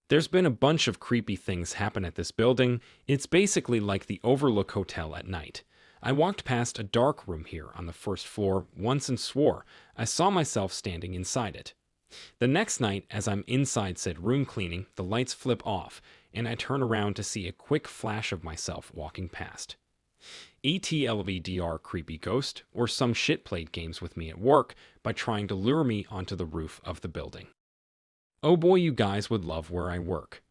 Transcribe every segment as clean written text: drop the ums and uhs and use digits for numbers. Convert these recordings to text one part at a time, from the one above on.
There's been a bunch of creepy things happen at this building. It's basically like the Overlook Hotel at night. I walked past a dark room here on the first floor once and swore I saw myself standing inside it. The next night, as I'm inside said room cleaning, the lights flip off, and I turn around to see a quick flash of myself walking past. ETLVDR creepy ghost, or some shit played games with me at work by trying to lure me onto the roof of the building. Oh boy, you guys would love where I work.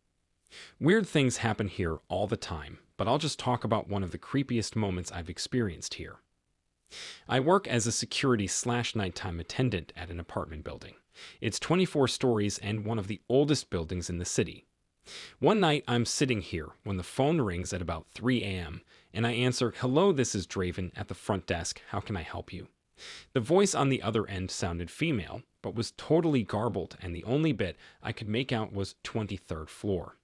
Weird things happen here all the time, but I'll just talk about one of the creepiest moments I've experienced here. I work as a security/nighttime attendant at an apartment building. It's 24 stories and one of the oldest buildings in the city. One night I'm sitting here when the phone rings at about 3 a.m. and I answer, "Hello, this is Draven at the front desk. How can I help you?" The voice on the other end sounded female, but was totally garbled, and the only bit I could make out was 23rd floor.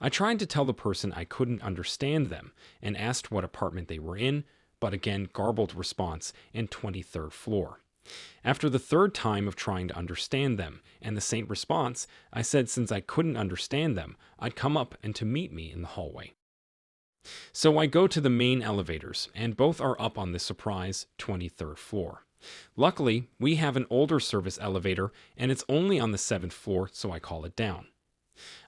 I tried to tell the person I couldn't understand them and asked what apartment they were in, but again, garbled response and 23rd floor. After the third time of trying to understand them and the same response, I said since I couldn't understand them, I'd come up and to meet me in the hallway. So I go to the main elevators, and both are up on the surprise 23rd floor. Luckily, we have an older service elevator, and it's only on the 7th floor, so I call it down.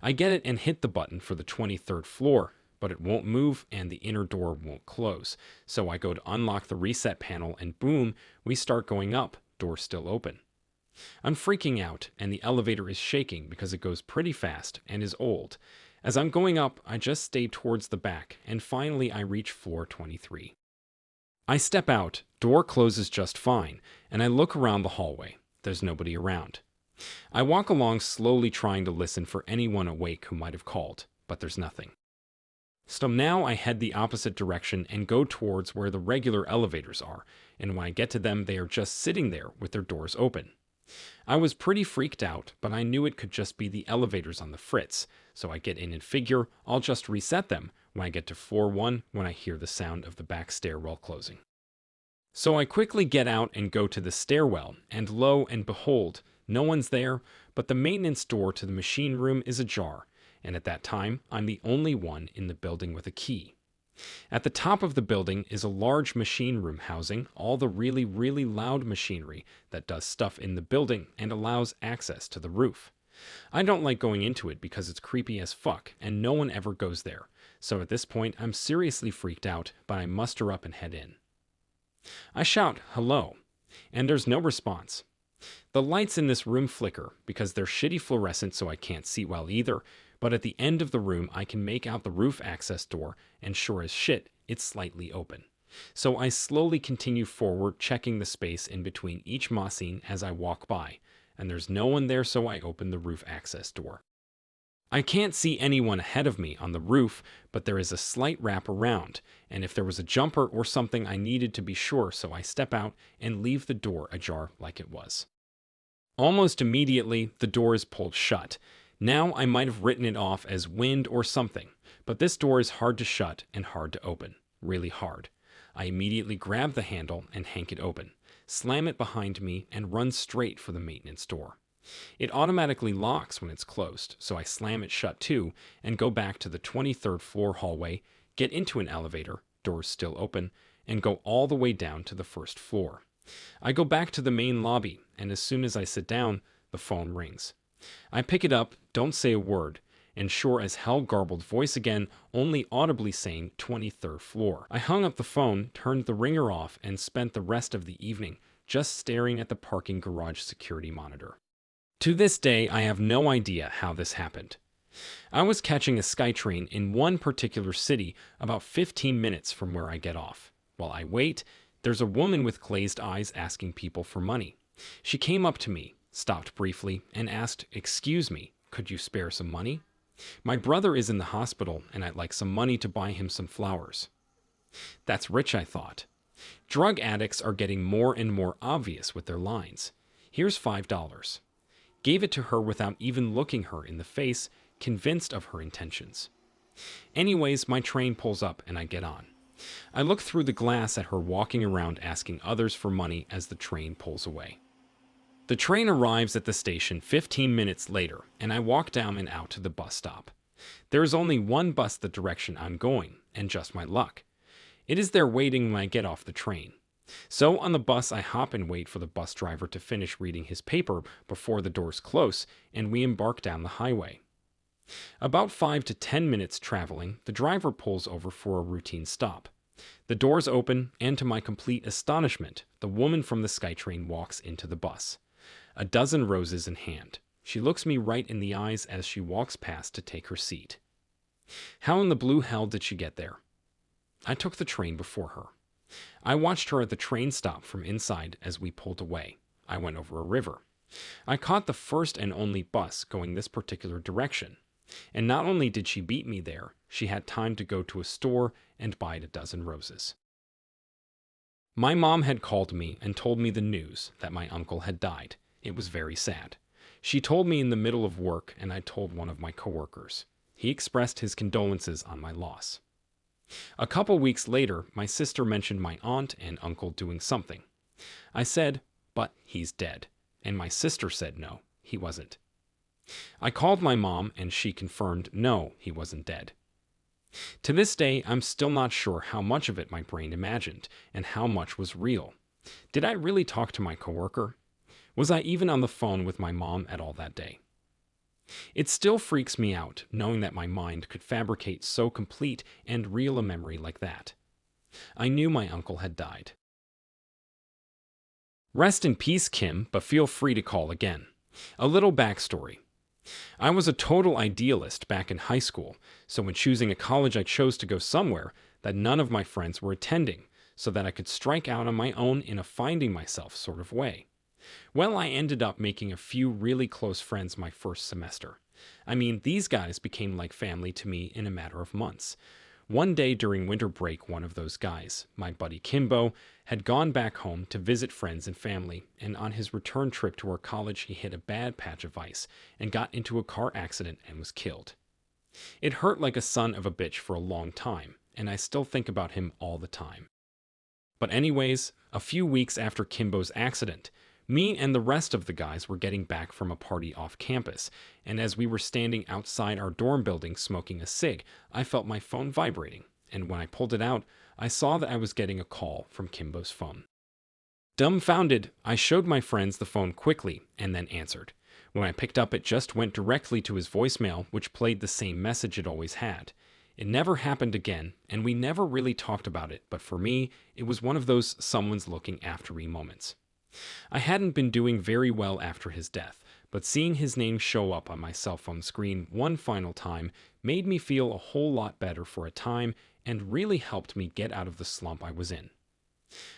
I get it and hit the button for the 23rd floor, but it won't move and the inner door won't close. So I go to unlock the reset panel, and boom, we start going up, door still open. I'm freaking out, and the elevator is shaking because it goes pretty fast and is old. As I'm going up, I just stay towards the back, and finally I reach floor 23. I step out, door closes just fine, and I look around the hallway. There's nobody around. I walk along slowly trying to listen for anyone awake who might have called, but there's nothing. So now I head the opposite direction and go towards where the regular elevators are, and when I get to them, they are just sitting there with their doors open. I was pretty freaked out, but I knew it could just be the elevators on the fritz, so I get in and figure I'll just reset them when I get to floor 1 when I hear the sound of the back stairwell closing. So I quickly get out and go to the stairwell, and lo and behold, no one's there, but the maintenance door to the machine room is ajar, and at that time, I'm the only one in the building with a key. At the top of the building is a large machine room housing all the really, really loud machinery that does stuff in the building and allows access to the roof. I don't like going into it because it's creepy as fuck and no one ever goes there, so at this point I'm seriously freaked out, but I muster up and head in. I shout, "Hello," and there's no response. The lights in this room flicker because they're shitty fluorescent, so I can't see well either, but at the end of the room I can make out the roof access door, and sure as shit, it's slightly open. So I slowly continue forward, checking the space in between each mossine as I walk by, and there's no one there, so I open the roof access door. I can't see anyone ahead of me on the roof, but there is a slight wrap around, and if there was a jumper or something I needed to be sure, so I step out and leave the door ajar like it was. Almost immediately, the door is pulled shut. Now I might have written it off as wind or something, but this door is hard to shut and hard to open. Really hard. I immediately grab the handle and hank it open, slam it behind me, and run straight for the maintenance door. It automatically locks when it's closed, so I slam it shut too, and go back to the 23rd floor hallway, get into an elevator, doors still open, and go all the way down to the first floor. I go back to the main lobby, and as soon as I sit down, the phone rings. I pick it up, don't say a word, and sure as hell garbled voice again, only audibly saying 23rd floor. I hung up the phone, turned the ringer off, and spent the rest of the evening just staring at the parking garage security monitor. To this day, I have no idea how this happened. I was catching a SkyTrain in one particular city about 15 minutes from where I get off. While I wait, there's a woman with glazed eyes asking people for money. She came up to me, stopped briefly, and asked, "Excuse me, could you spare some money? My brother is in the hospital, and I'd like some money to buy him some flowers." That's rich, I thought. Drug addicts are getting more and more obvious with their lines. Here's $5. Gave it to her without even looking her in the face, convinced of her intentions. Anyways, my train pulls up and I get on. I look through the glass at her walking around asking others for money as the train pulls away. The train arrives at the station 15 minutes later, and I walk down and out to the bus stop. There is only one bus the direction I'm going, and just my luck. It is there waiting when I get off the train. So on the bus, I hop and wait for the bus driver to finish reading his paper before the doors close, and we embark down the highway. About 5 to 10 minutes traveling, the driver pulls over for a routine stop. The doors open, and to my complete astonishment, the woman from the SkyTrain walks into the bus. A dozen roses in hand. She looks me right in the eyes as she walks past to take her seat. How in the blue hell did she get there? I took the train before her. I watched her at the train stop from inside as we pulled away. I went over a river. I caught the first and only bus going this particular direction. And not only did she beat me there, she had time to go to a store and buy a dozen roses. My mom had called me and told me the news that my uncle had died. It was very sad. She told me in the middle of work, and I told one of my coworkers. He expressed his condolences on my loss. A couple weeks later, my sister mentioned my aunt and uncle doing something. I said, "But he's dead." And my sister said, "No, he wasn't." I called my mom, and she confirmed, no, he wasn't dead. To this day, I'm still not sure how much of it my brain imagined, and how much was real. Did I really talk to my coworker? Was I even on the phone with my mom at all that day? It still freaks me out, knowing that my mind could fabricate so complete and real a memory like that. I knew my uncle had died. Rest in peace, Kim, but feel free to call again. A little backstory. I was a total idealist back in high school, so when choosing a college I chose to go somewhere that none of my friends were attending, so that I could strike out on my own in a finding myself sort of way. Well, I ended up making a few really close friends my first semester. I mean, these guys became like family to me in a matter of months. One day during winter break, one of those guys, my buddy Kimbo, had gone back home to visit friends and family, and on his return trip to our college, he hit a bad patch of ice and got into a car accident and was killed. It hurt like a son of a bitch for a long time, and I still think about him all the time. But anyways, a few weeks after Kimbo's accident, me and the rest of the guys were getting back from a party off campus, and as we were standing outside our dorm building smoking a cig, I felt my phone vibrating, and when I pulled it out, I saw that I was getting a call from Kimbo's phone. Dumbfounded, I showed my friends the phone quickly and then answered. When I picked up, it just went directly to his voicemail, which played the same message it always had. It never happened again, and we never really talked about it, but for me, it was one of those someone's looking after me moments. I hadn't been doing very well after his death, but seeing his name show up on my cell phone screen one final time made me feel a whole lot better for a time and really helped me get out of the slump I was in.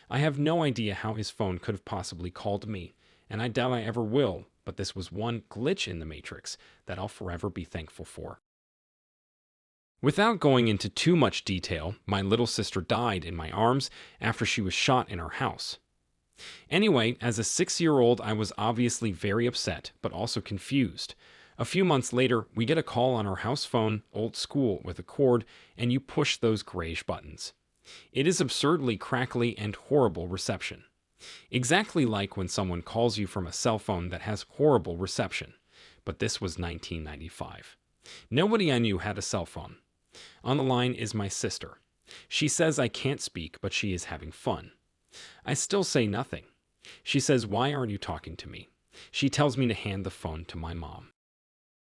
I have no idea how his phone could have possibly called me, and I doubt I ever will, but this was one glitch in the Matrix that I'll forever be thankful for. Without going into too much detail, my little sister died in my arms after she was shot in our house. Anyway, as a 6-year-old, I was obviously very upset, but also confused. A few months later, we get a call on our house phone, old school, with a cord, and you push those grayish buttons. It is absurdly crackly and horrible reception. Exactly like when someone calls you from a cell phone that has horrible reception. But this was 1995. Nobody I knew had a cell phone. On the line is my sister. She says I can't speak, but she is having fun. I still say nothing. She says, "Why aren't you talking to me?" She tells me to hand the phone to my mom.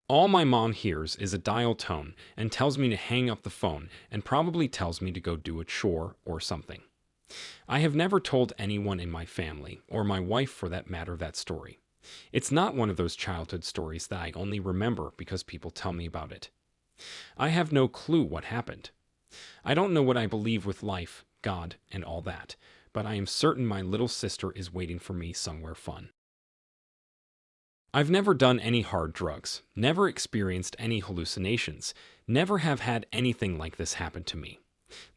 All my mom hears is a dial tone and tells me to hang up the phone and probably tells me to go do a chore or something. I have never told anyone in my family, or my wife for that matter, that story. It's not one of those childhood stories that I only remember because people tell me about it. I have no clue what happened. I don't know what I believe with life, God, and all that, but I am certain my little sister is waiting for me somewhere fun. I've never done any hard drugs, never experienced any hallucinations, never have had anything like this happen to me.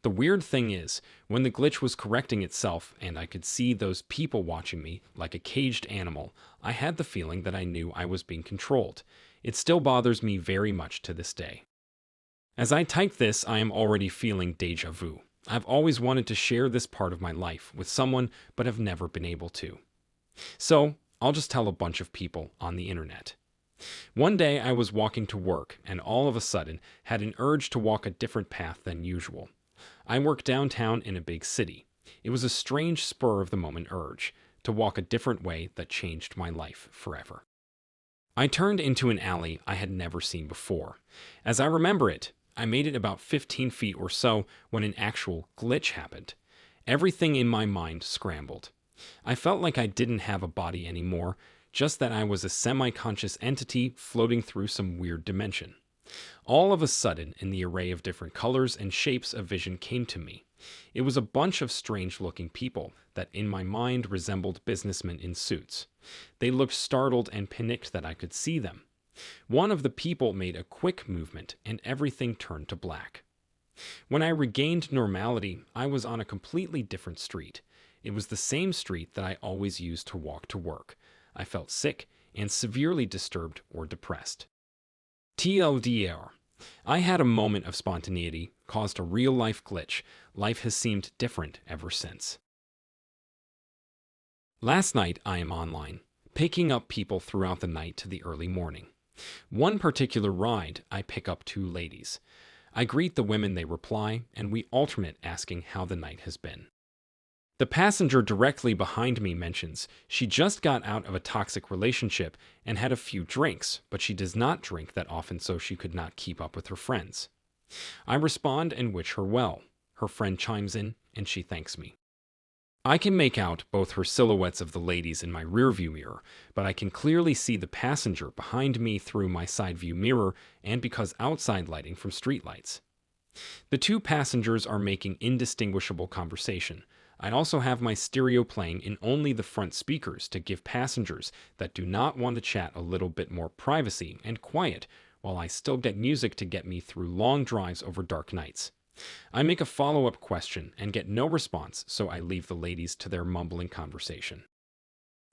The weird thing is, when the glitch was correcting itself and I could see those people watching me like a caged animal, I had the feeling that I knew I was being controlled. It still bothers me very much to this day. As I type this, I am already feeling déjà vu. I've always wanted to share this part of my life with someone, but have never been able to. So, I'll just tell a bunch of people on the internet. One day I was walking to work and all of a sudden had an urge to walk a different path than usual. I work downtown in a big city. It was a strange spur of the moment urge to walk a different way that changed my life forever. I turned into an alley I had never seen before. As I remember it, I made it about 15 feet or so when an actual glitch happened. Everything in my mind scrambled. I felt like I didn't have a body anymore, just that I was a semi-conscious entity floating through some weird dimension. All of a sudden, in the array of different colors and shapes, a vision came to me. It was a bunch of strange-looking people that in my mind resembled businessmen in suits. They looked startled and panicked that I could see them. One of the people made a quick movement and everything turned to black. When I regained normality, I was on a completely different street. It was the same street that I always used to walk to work. I felt sick and severely disturbed or depressed. TLDR. I had a moment of spontaneity, caused a real-life glitch. Life has seemed different ever since. Last night, I am online, picking up people throughout the night to the early morning. One particular ride, I pick up 2 ladies. I greet the women, they reply, and we alternate asking how the night has been. The passenger directly behind me mentions she just got out of a toxic relationship and had a few drinks, but she does not drink that often, so she could not keep up with her friends. I respond and wish her well. Her friend chimes in, and she thanks me. I can make out both her silhouettes of the ladies in my rearview mirror, but I can clearly see the passenger behind me through my side view mirror and because outside lighting from streetlights. The 2 passengers are making indistinguishable conversation. I also have my stereo playing in only the front speakers to give passengers that do not want to chat a little bit more privacy and quiet, while I still get music to get me through long drives over dark nights. I make a follow-up question and get no response, so I leave the ladies to their mumbling conversation.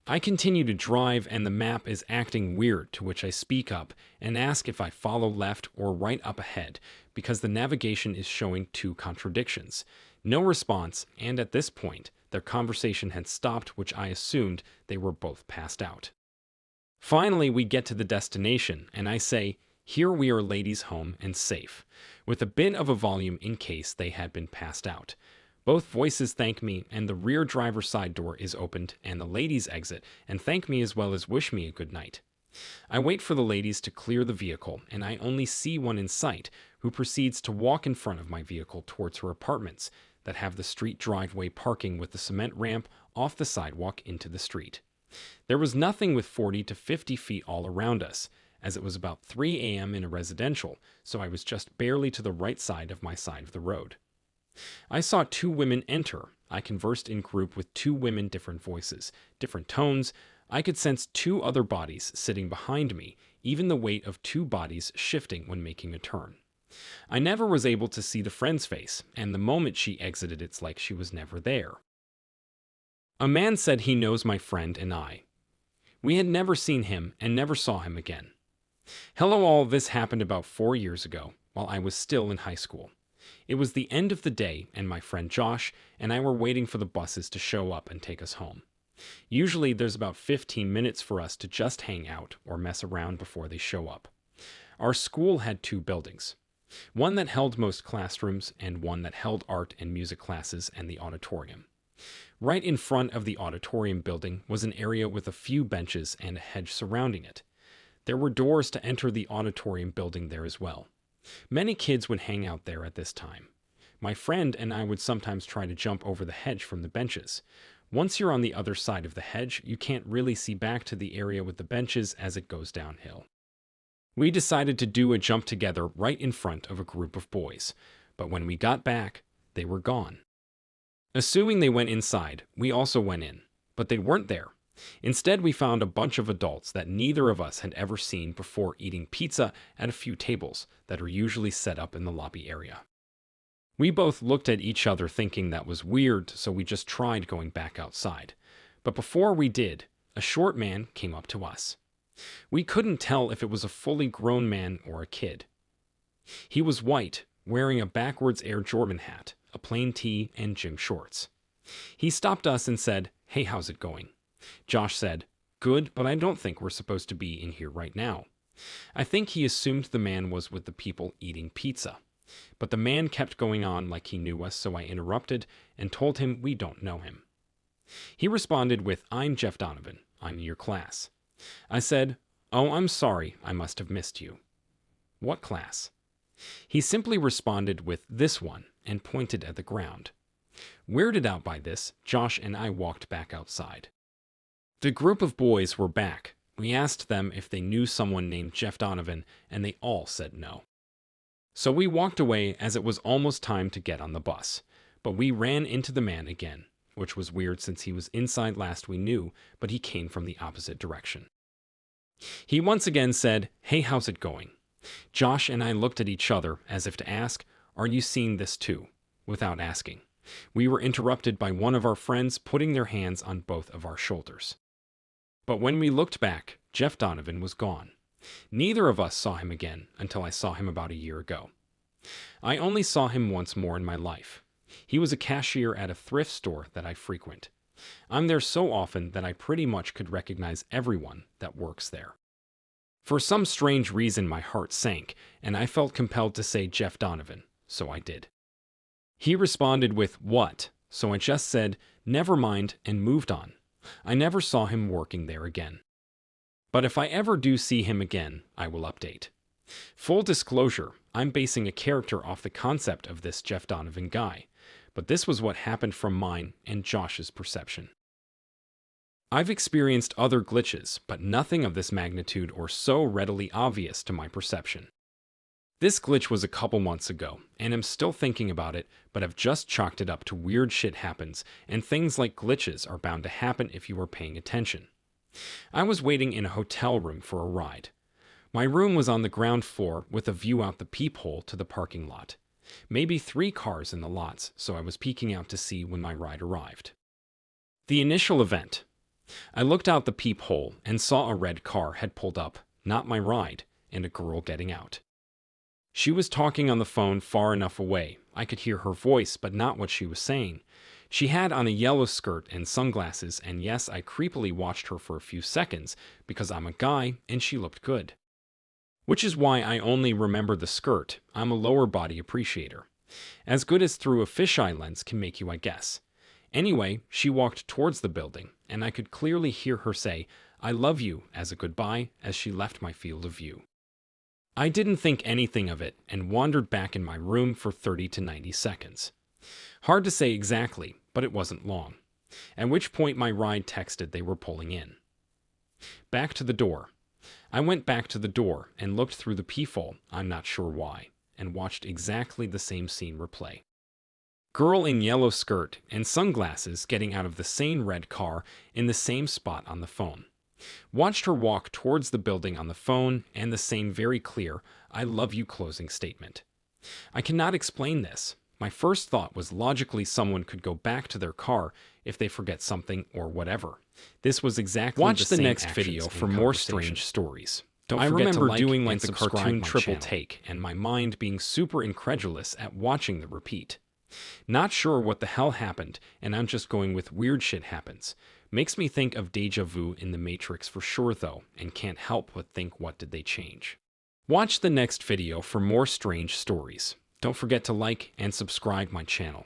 I continue to drive and the map is acting weird, to which I speak up and ask if I follow left or right up ahead, because the navigation is showing 2 contradictions. No response, and at this point, their conversation had stopped, which I assumed they were both passed out. Finally, we get to the destination, and I say, "Here we are, ladies home and safe," with a bit of a volume in case they had been passed out. Both voices thank me, and the rear driver's side door is opened, and the ladies exit and thank me as well as wish me a good night. I wait for the ladies to clear the vehicle, and I only see one in sight, who proceeds to walk in front of my vehicle towards her apartments that have the street driveway parking with the cement ramp off the sidewalk into the street. There was nothing with 40 to 50 feet all around us, as it was about 3 a.m. in a residential, so I was just barely to the right side of my side of the road. I saw 2 women enter. I conversed in group with 2 women, different voices, different tones. I could sense 2 other bodies sitting behind me, even the weight of 2 bodies shifting when making a turn. I never was able to see the friend's face, and the moment she exited, it's like she was never there. A man said he knows my friend and I. We had never seen him and never saw him again. Hello all, this happened about 4 years ago, while I was still in high school. It was the end of the day, and my friend Josh and I were waiting for the buses to show up and take us home. Usually there's about 15 minutes for us to just hang out or mess around before they show up. Our school had 2 buildings. One that held most classrooms and one that held art and music classes and the auditorium. Right in front of the auditorium building was an area with a few benches and a hedge surrounding it. There were doors to enter the auditorium building there as well. Many kids would hang out there at this time. My friend and I would sometimes try to jump over the hedge from the benches. Once you're on the other side of the hedge, you can't really see back to the area with the benches as it goes downhill. We decided to do a jump together right in front of a group of boys, but when we got back, they were gone. Assuming they went inside, we also went in, but they weren't there. Instead, we found a bunch of adults that neither of us had ever seen before eating pizza at a few tables that are usually set up in the lobby area. We both looked at each other thinking that was weird, so we just tried going back outside. But before we did, a short man came up to us. We couldn't tell if it was a fully grown man or a kid. He was white, wearing a backwards Air Jordan hat, a plain tee, and gym shorts. He stopped us and said, "Hey, how's it going?" Josh said, Good, but I don't think we're supposed to be in here right now. I think he assumed the man was with the people eating pizza. But the man kept going on like he knew us, so I interrupted and told him we don't know him. He responded with, "I'm Jeff Donovan. I'm in your class." I said, "Oh, I'm sorry. I must have missed you." "What class?" He simply responded with, "This one," and pointed at the ground. Weirded out by this, Josh and I walked back outside. The group of boys were back. We asked them if they knew someone named Jeff Donovan, and they all said no. So we walked away as it was almost time to get on the bus, but we ran into the man again, which was weird since he was inside last we knew, but he came from the opposite direction. He once again said, "Hey, how's it going?" Josh and I looked at each other as if to ask, "Are you seeing this too?" Without asking. We were interrupted by one of our friends putting their hands on both of our shoulders. But when we looked back, Jeff Donovan was gone. Neither of us saw him again until I saw him about a year ago. I only saw him once more in my life. He was a cashier at a thrift store that I frequent. I'm there so often that I pretty much could recognize everyone that works there. For some strange reason, my heart sank, and I felt compelled to say Jeff Donovan, so I did. He responded with, "What?" So I just said, "Never mind," and moved on. I never saw him working there again. But if I ever do see him again, I will update. Full disclosure, I'm basing a character off the concept of this Jeff Donovan guy, but this was what happened from mine and Josh's perception. I've experienced other glitches, but nothing of this magnitude or so readily obvious to my perception. This glitch was a couple months ago, and I'm still thinking about it, but I've just chalked it up to weird shit happens, and things like glitches are bound to happen if you are paying attention. I was waiting in a hotel room for a ride. My room was on the ground floor with a view out the peephole to the parking lot. Maybe 3 cars in the lots, so I was peeking out to see when my ride arrived. The initial event. I looked out the peephole and saw a red car had pulled up, not my ride, and a girl getting out. She was talking on the phone far enough away. I could hear her voice, but not what she was saying. She had on a yellow skirt and sunglasses, and yes, I creepily watched her for a few seconds because I'm a guy and she looked good. Which is why I only remember the skirt. I'm a lower body appreciator. As good as through a fisheye lens can make you, I guess. Anyway, she walked towards the building, and I could clearly hear her say, "I love you," as a goodbye as she left my field of view. I didn't think anything of it and wandered back in my room for 30 to 90 seconds. Hard to say exactly, but it wasn't long. At which point my ride texted they were pulling in. Back to the door. I went back to the door and looked through the peephole, I'm not sure why, and watched exactly the same scene replay. Girl in yellow skirt and sunglasses getting out of the same red car in the same spot on the phone. Watched her walk towards the building on the phone and the same very clear, "I love you" closing statement. I cannot explain this. My first thought was logically someone could go back to their car if they forget something or whatever. This was exactly Watch the the next actions video and for more strange stories. I forget to remember like doing and like the subscribe cartoon my triple channel. take and my mind being super incredulous at watching the repeat. Not sure what the hell happened, and I'm just going with weird shit happens. Makes me think of deja vu in the Matrix for sure though, and can't help but think, what did they change? Watch the next video for more strange stories. Don't forget to like and subscribe my channel.